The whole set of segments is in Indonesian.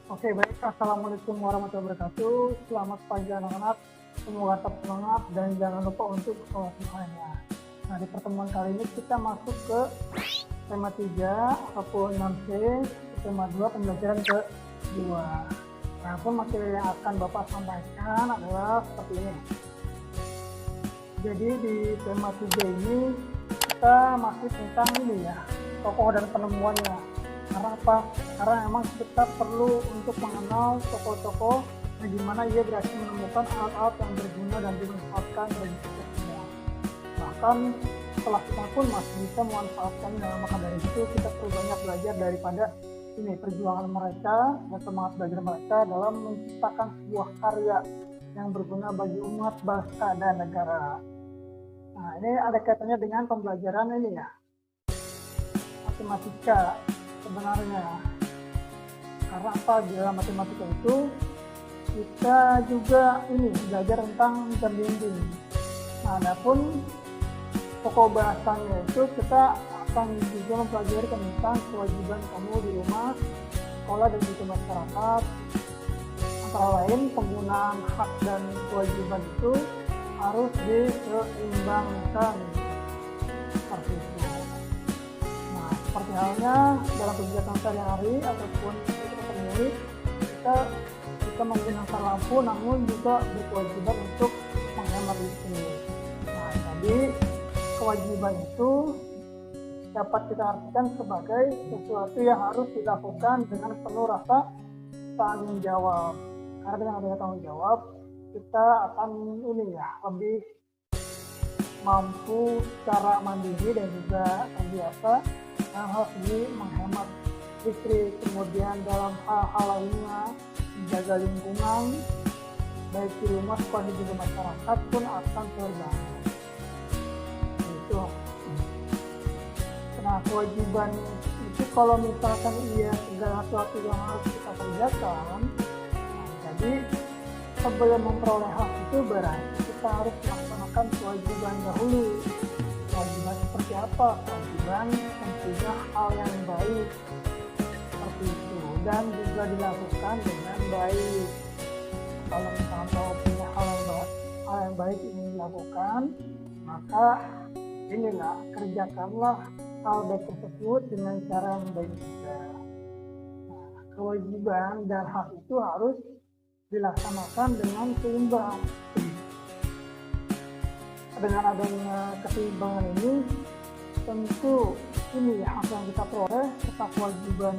Oke, baik. Assalamualaikum warahmatullahi wabarakatuh. Selamat pagi anak-anak. Semoga tetap semangat dan jangan lupa untuk sholat duhanya. Nah, di pertemuan kali ini kita masuk ke tema 3 ataupun 6C, tema 2 pembelajaran ke-2. Nah, materi yang akan Bapak sampaikan adalah seperti ini. Jadi di tema 3 ini kita masih tentang ini ya, tokoh dan penemuannya. Karena apa? Karena memang kita perlu untuk mengenal tokoh-tokoh yang dimana ia berhasil menemukan alat-alat yang berguna dan dimanfaatkan bagi kita semua. Bahkan setelah kita pun masih bisa memanfaatkan. Maka dari itu kita perlu banyak belajar daripada ini perjuangan mereka dan semangat belajar mereka dalam menciptakan sebuah karya yang berguna bagi umat, bangsa, dan negara. Nah, ini ada kaitannya dengan pembelajaran ini ya, matematika sebenarnya. Karena apa? Di dalam matematika itu kita juga ini belajar tentang jam dinding. Nah, adapun pokok bahasannya itu kita akan juga mempelajari tentang kewajiban kamu di rumah, sekolah, dan juga masyarakat. Antara lain penggunaan hak dan kewajiban itu harus diseimbangkan seperti itu. Nah, seperti halnya dalam kegiatan sehari-hari ataupun kita temui, kita bisa menggunakan lampu namun juga berkewajiban untuk menghemat listrik. Nah, jadi kewajiban itu dapat kita artikan sebagai sesuatu yang harus dilakukan dengan penuh rasa tanggung jawab. Karena dengan adanya tanggung jawab, kita akan ini ya lebih mampu secara mandiri dan juga terbiasa dalam hal ini menghemat listrik. Kemudian dalam hal-hal lainnya menjaga lingkungan baik di rumah, sekolah, dan juga masyarakat pun akan terbangun. Itu. Nah, kewajiban itu kalau misalkan ia segala sesuatu yang harus kita kerjakan, nah, jadi sebelum memperoleh hak itu berarti kita harus melaksanakan kewajiban dahulu. Kewajiban seperti apa? Kewajiban mencegah hal yang baik seperti itu dan juga dilakukan dengan baik. Kalau misalnya punya hal yang baik ingin dilakukan, maka inilah kerjakanlah hal baik tersebut dengan cara yang baik juga. Nah, kewajiban dan hak itu harus dilaksanakan dengan seimbang. Dengan adanya keseimbangan ini, tentu ini hak yang kita peroleh serta kewajiban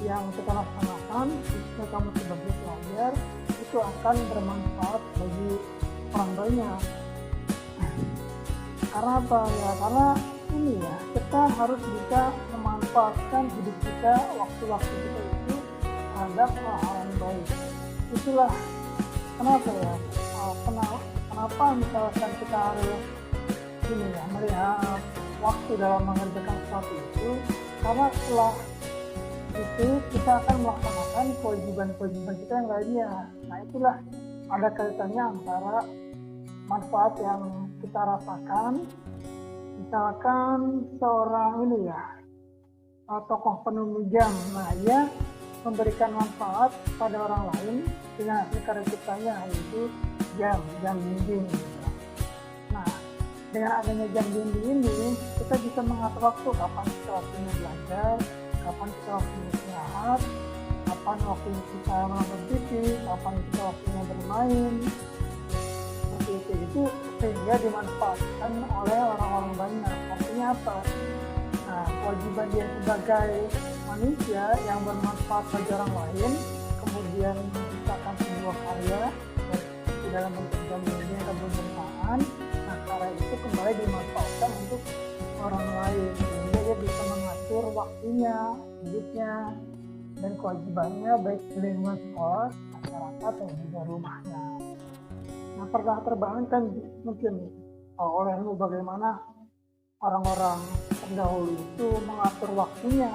yang kita laksanakan, jika kamu sebagai pelajar, itu akan bermanfaat bagi orang banyak. Karena apa ya? Karena ini ya, kita harus bisa memanfaatkan hidup kita, waktu-waktu kita itu terhadap hal-hal yang baik. Itulah kenapa ya, kenapa misalkan kita harus ini ya, melihat waktu dalam mengerjakan sesuatu itu, karena setelah itu kita akan melaksanakan kewajiban-kewajiban kita yang lainnya. Nah, itulah ada kaitannya antara manfaat yang kita rasakan. Misalkan seorang ini ya, tokoh penemu jam, nah ia memberikan manfaat pada orang lain dengan hasil karya ciptanya, yaitu jam dinding. Nah, dengan adanya jam dinding ini, kita bisa mengatur waktu, kapan kita waktunya belajar, kapan kita waktunya istirahat, kapan waktunya kita menonton TV, kapan kita waktunya bermain. Seperti itu sehingga dimanfaatkan oleh orang-orang banyak. Artinya apa? Nah, kewajiban dia sebagai manusia yang bermanfaat bagi orang lain, kemudian menciptakan sebuah karya di dalam bentuk jam dinding atau bermanfaat. Nah, karya itu kembali dimanfaatkan untuk orang lain, sehingga dia bisa mengatur waktunya, hidupnya, dan kewajibannya baik di lingkungan sekolah, masyarakat, dan juga rumahnya. Nah, pernah terbayangkan mungkin olehmu bagaimana orang-orang terdahulu itu mengatur waktunya.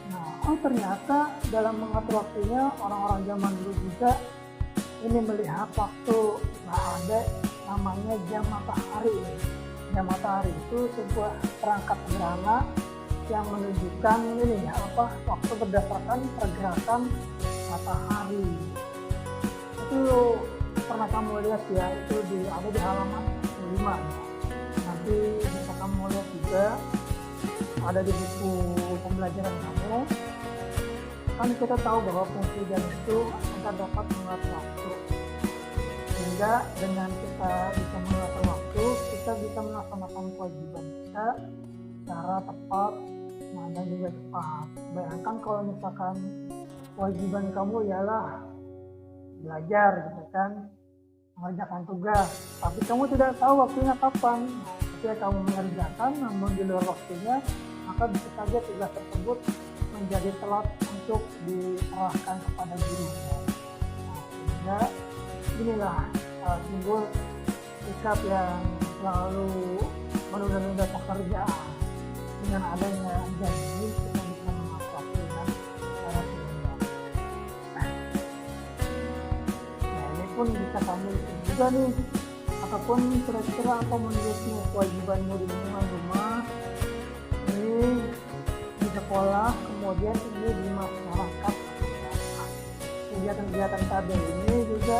Nah, ternyata dalam mengatur waktunya orang-orang zaman dulu juga ini melihat waktu. Nah, ada namanya jam matahari. Jam matahari itu sebuah perangkat sederhana yang menunjukkan ini ya waktu berdasarkan pergerakan matahari. Itu pernah kamu lihat ya, itu ada di halaman 5. Nanti bisa kamu lihat juga ada di buku pembelajaran kamu. Kan kita tahu bahwa fungsi jam itu akan dapat mengatur waktu, sehingga dengan kita bisa mengatur waktu, kita bisa melaksanakan kewajiban kita secara tepat dan juga cepat. Bayangkan kalau misalkan kewajiban kamu ialah belajar gitu kan, mengerjakan tugas, tapi kamu tidak tahu waktunya kapan. Ketika kamu mengerjakan namun di luar waktunya, maka bisa saja tugas tersebut menjadi telat untuk diserahkan kepada gurunya. Sehingga inilah timbul sikap yang selalu menunda-nunda pekerjaan. Dengan adanya janji, kita bisa mengatur waktu dengan cara penunda. Nah, ini pun bisa kamu isi juga nih, ataupun kira-kira apa menurutmu kewajibanmu di lingkungan rumah, ini di sekolah, kemudian ini di masyarakat. Kegiatan-kegiatan tadi ini juga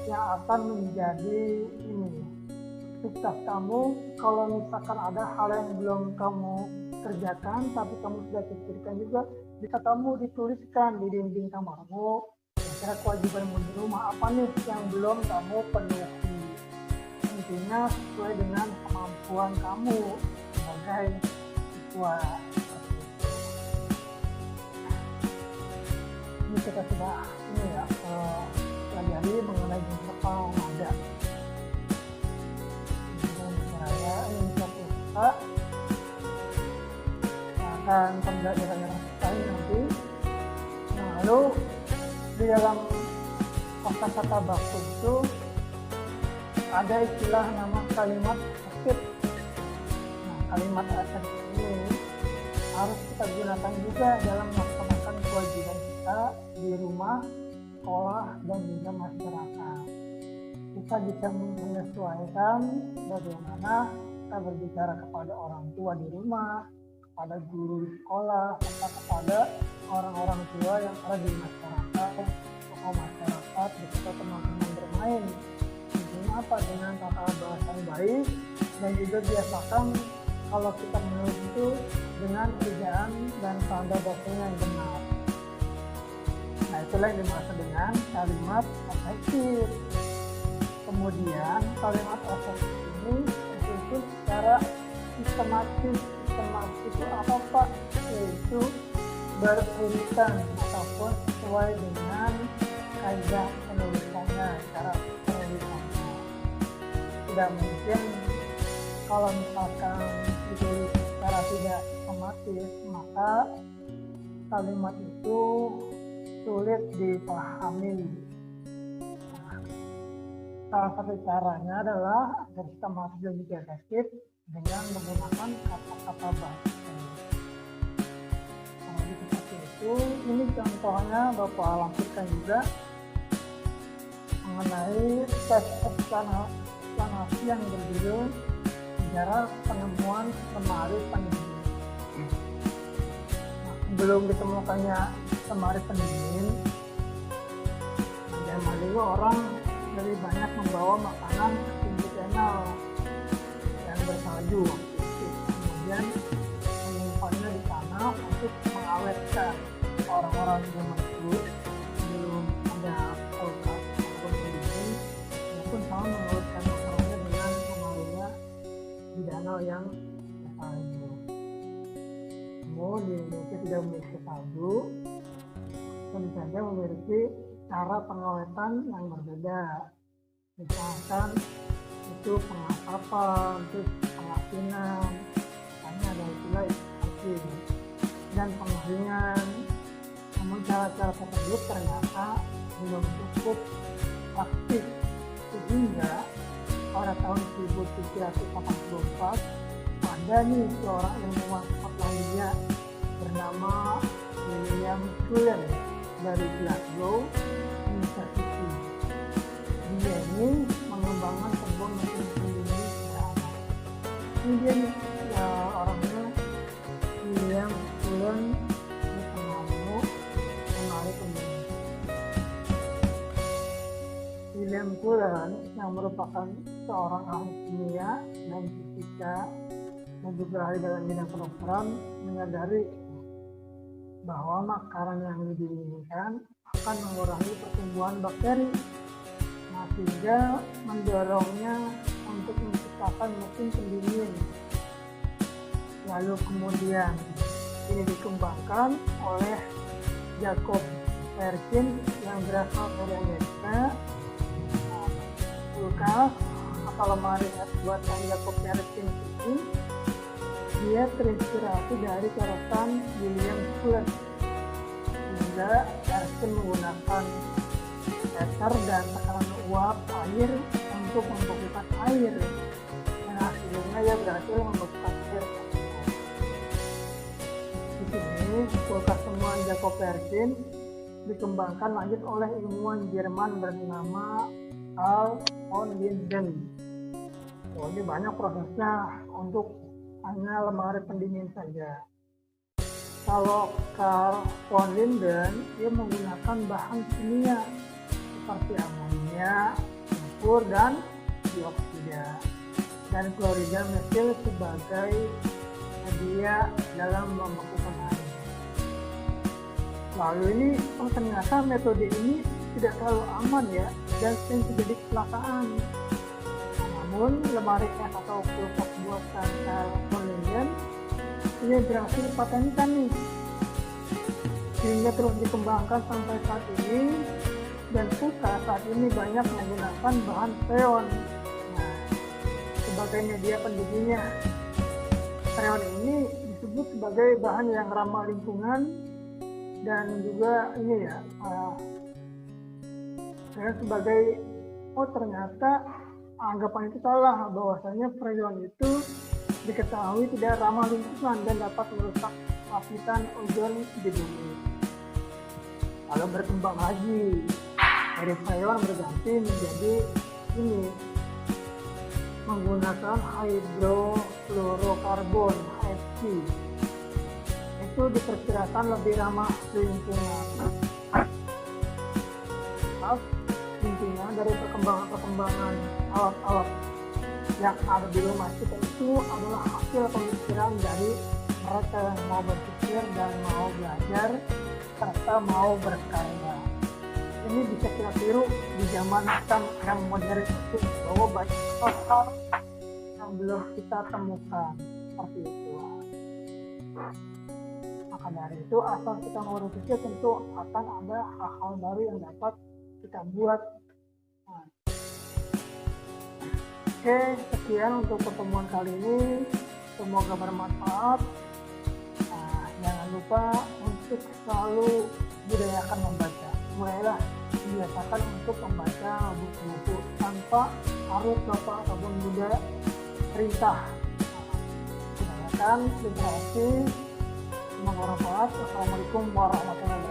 yang akan menjadi ini sukses kamu. Kalau misalkan ada hal yang belum kamu kerjakan tapi kamu sudah pikirkan juga, bisa kamu dituliskan di dinding kamarmu, kira-kira kewajibanmu di rumah apa nih yang belum kamu penuhi. Intinya sesuai dengan kemampuan kamu sebagai siswa. Ini kita sudah pelajari mengenai beberapa nada. Saya ingin kita akan pembelajaran yang lain nanti. Nah, lalu di dalam kosakata baku itu ada istilah nama kalimat aktif. Nah, kalimat aktif ini harus kita gunakan juga dalam melaksanakan kewajiban kita di rumah, sekolah, dan juga masyarakat. Kita bisa menyesuaikan bagaimana kita berbicara kepada orang tua di rumah, kepada guru di sekolah, serta kepada orang-orang tua yang ada di masyarakat, tokoh masyarakat, beserta teman-teman bermain. Intinya apa? Dengan tata bahasa yang baik, dan juga biasakan kalau kita menulis itu dengan ejaan dan tanda bacanya yang benar. Nah, itulah yang dimaksud dengan kalimat efektif. Kemudian kalimat efektif ini disusun secara sistematis. Sistematis itu apa Pak? Yaitu berurutan ataupun sesuai dengan kaidah penulisannya, cara penulisannya. Tidak mungkin kalau misalkan ditulis secara tidak sistematis, maka kalimat itu sulit dipahami. Salah satu caranya adalah agar sistematis dan juga efektif dengan menggunakan kata-kata bahasa. Nah, seperti itu. Ini contohnya Bapak lampirkan juga mengenai tes eksplanasi yang berjudul sejarah penemuan lemari pendingin. Nah, sebelum ditemukannya lemari pendingin, zaman dulu orang lebih banyak membawa makanan ke pintu channel yang bersalju, kemudian menyimpannya di sana untuk mengawetkan. Orang-orang zaman dulu belum ada kulkas ataupun pendingin, maupun sama mengawetkan makanannya dengan menaruhnya di danau yang bersalju. Namun di Indonesia tidak memiliki salju, tentu saja memiliki cara pengawetan yang berbeda. Misalkan itu pengasapan, terus pengasinan, hanya ada istilah asin dan pengeringan. Namun cara-cara tersebut ternyata belum cukup praktis, sehingga pada tahun 1784 ada nih seorang ilmuwan Skotlandia bernama William Cullen dari Glasgow University. Dia ini mengembangkan sebuah mesin pendingin sederhana. Ini dia orangnya William Kebetulan yang merupakan seorang ahli kimia dan fisika dan juga ahli dalam bidang kedokteran menyadari bahwa makanan yang didinginkan akan mengurangi pertumbuhan bakteri, nah sehingga mendorongnya untuk menciptakan mesin pendingin. Lalu kemudian ini dikembangkan oleh Jacob Perkin yang berasal dari Amerika. Kulkas atau lemari buatan Jacob Perkin ini dia terinspirasi dari coretan William Fuller, sehingga Perkin menggunakan ether dan tekanan uap air untuk membekukan air, dan hasilnya ia berhasil membekukan air. Di sini kulkas temuan Jacob Perkin dikembangkan lanjut oleh ilmuwan Jerman bernama Carl von Linden. Ini banyak prosesnya untuk hanya lemari pendingin saja. Kalau Carl von Linden dia menggunakan bahan kimia seperti amonia, sulfur, dan dioksida dan klorida metil sebagai media dalam membekukan air. Lalu ini ternyata metode ini tidak terlalu aman ya, dan sering terjadi kecelakaan. Namun lemari es atau kulkas buatan Carl von Linden ini berhasil dipatenkan nih, sehingga terus dikembangkan sampai saat ini, dan kulkas saat ini banyak menggunakan bahan freon sebagai media pendinginnya. Freon ini disebut sebagai bahan yang ramah lingkungan dan juga ini ya sebagai ternyata anggapan itu salah, bahwasanya freon itu diketahui tidak ramah lingkungan dan dapat merusak lapisan ozon di bumi. Lalu berkembang lagi dari freon berganti menjadi ini menggunakan hydrofluorokarbon (HFC). Itu diperkirakan lebih ramah lingkungan. Intinya dari perkembangan alat-alat yang ada di rumah kita itu adalah hasil pemikiran dari mereka yang mau berpikir dan mau belajar serta mau berkarya. Ini bisa kita tiru di zaman yang modern itu, bahwa banyak hal yang belum kita temukan seperti itu. Maka dari itu asal kita mau berpikir tentu akan ada hal-hal baru yang dapat kita buat. Oke, sekian untuk pertemuan kali ini. Semoga bermanfaat. Jangan lupa untuk selalu budayakan membaca. Mulailah biasakan untuk membaca buku-buku tanpa harus bapak ataupun bunda perintah. Budayakan literasi. Semoga bermanfaat. Assalamualaikum warahmatullahi wabarakatuh.